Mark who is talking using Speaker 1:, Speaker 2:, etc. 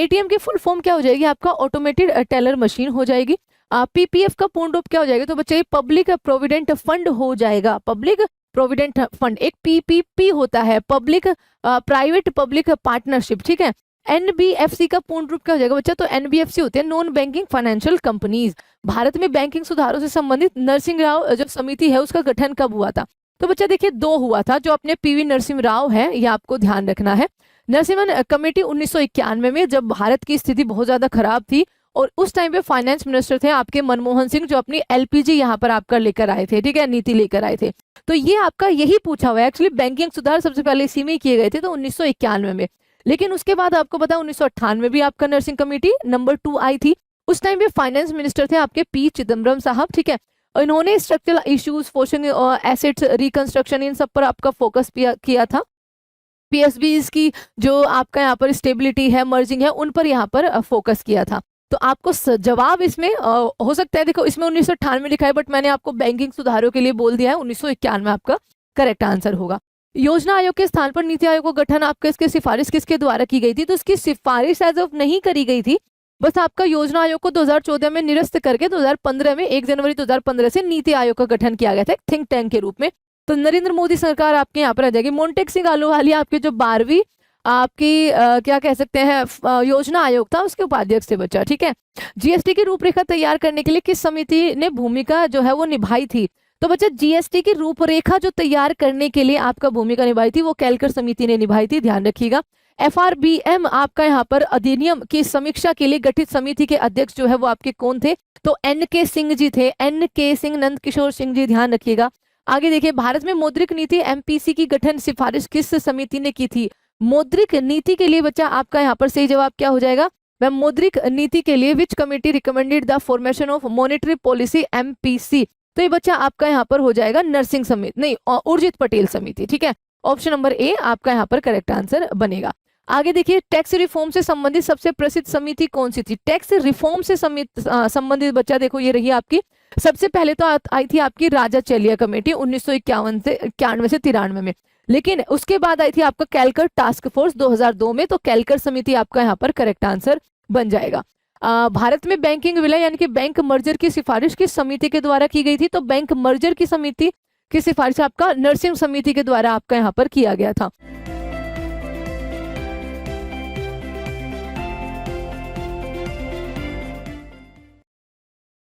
Speaker 1: ATM की full form क्या हो जाएगी आपका, ऑटोमेटेड टेलर मशीन हो जाएगी। पीपीएफ का पूर्ण रूप क्या हो जाएगा, तो बच्चे पब्लिक प्रोविडेंट फंड हो जाएगा। पब्लिक प्रोविडेंट फंड एक पीपीपी होता है, पब्लिक प्राइवेट पब्लिक पार्टनरशिप, ठीक है। एनबीएफसी का पूर्ण रूप क्या हो जाएगा बच्चा, तो एनबीएफसी होते हैं non banking financial companies. Bharat में बैंकिंग सुधारों से संबंधित नरसिंह राव जो समिति है उसका गठन कब हुआ था, तो बच्चा देखिए 2 हुआ था। जो अपने पीवी नरसिंह राव है, ये आपको ध्यान रखना है। नरसिम्हन कमेटी 1991 में, जब भारत की स्थिति बहुत ज्यादा खराब थी और उस टाइम पे फाइनेंस मिनिस्टर थे आपके मनमोहन सिंह, जो अपनी एलपीजी यहाँ पर आपका लेकर आए थे, ठीक है, नीति लेकर आए थे। तो ये आपका यही पूछा हुआ है। एक्चुअली बैंकिंग सुधार सबसे पहले इसी में किए गए थे, तो 1991 में। लेकिन उसके बाद आपको पता 1998 में भी आपका नरसिंह कमेटी नंबर 2 आई थी। उस टाइम पे फाइनेंस मिनिस्टर थे आपके पी चिदम्बरम साहब, ठीक है। और इन्होंने structural issues, forcing assets reconstruction, इन सब पर आपका फोकस किया था। पीएसबीज की जो आपका यहाँ पर स्टेबिलिटी है, मर्जिंग है, उन पर यहाँ पर फोकस किया था। तो आपको जवाब इसमें हो सकता है, देखो इसमें 1998 लिखा है, बट मैंने आपको बैंकिंग सुधारों के लिए बोल दिया है 1991 में आपका करेक्ट आंसर होगा। योजना आयोग के स्थान पर नीति आयोग का गठन आपके इसके सिफारिश किसके द्वारा की गई थी, तो इसकी सिफारिश एज ऑफ नहीं करी गई थी, बस आपका योजना आयोग को 2014 में निरस्त करके 2015 में 1 जनवरी 2015 से नीति आयोग का गठन किया गया था थिंक टैंक के रूप में। तो नरेंद्र मोदी सरकार आपके यहाँ पर आ जाएगी। मोन्टेक सिंह अहलूवालिया आपके जो 12वीं आपकी क्या कह सकते हैं योजना आयोग था, उसके उपाध्यक्ष थे बच्चा, ठीक है। जीएसटी की रूपरेखा तैयार करने के लिए किस समिति ने भूमिका जो है वो निभाई थी, तो बच्चा जीएसटी की रूपरेखा जो तैयार करने के लिए आपका भूमिका निभाई थी वो कैलकर समिति ने निभाई थी, ध्यान रखिएगा। एफआरबीएम आपका यहाँ पर अधिनियम की समीक्षा के लिए गठित समिति के अध्यक्ष जो है वो आपके कौन थे, तो एनके सिंह जी थे, एनके सिंह, नंद किशोर सिंह जी, ध्यान रखिएगा। आगे देखिए, भारत में मौद्रिक नीति एमपीसी की गठन सिफारिश किस समिति ने की थी, मौद्रिक नीति के लिए बच्चा आपका यहाँ पर सही जवाब क्या हो जाएगा, वह मौद्रिक नीति के लिए विच committee recommended the formation of monetary policy MPC, तो ये बच्चा आपका यहाँ पर हो जाएगा नरसिंह समिति, नहीं उर्जित पटेल समिति, ठीक है। ऑप्शन नंबर ए आपका यहाँ पर करेक्ट आंसर बनेगा। आगे देखिए, टैक्स रिफॉर्म से संबंधित सबसे प्रसिद्ध समिति कौन सी थी, टैक्स रिफॉर्म से संबंधित बच्चा देखो ये रही आपकी, सबसे पहले तो आई थी आपकी राजा चेलिया कमेटी 1951 से 91 से 93 में, लेकिन उसके बाद आई थी आपका कैलकर टास्क फोर्स 2002 में, तो कैलकर समिति आपका यहाँ पर करेक्ट आंसर बन जाएगा। भारत में बैंकिंग विलय यानी कि बैंक मर्जर की सिफारिश किस समिति के द्वारा की गई थी, तो बैंक मर्जर की समिति की सिफारिश आपका नरसिंह समिति के द्वारा आपका यहाँ पर किया गया था।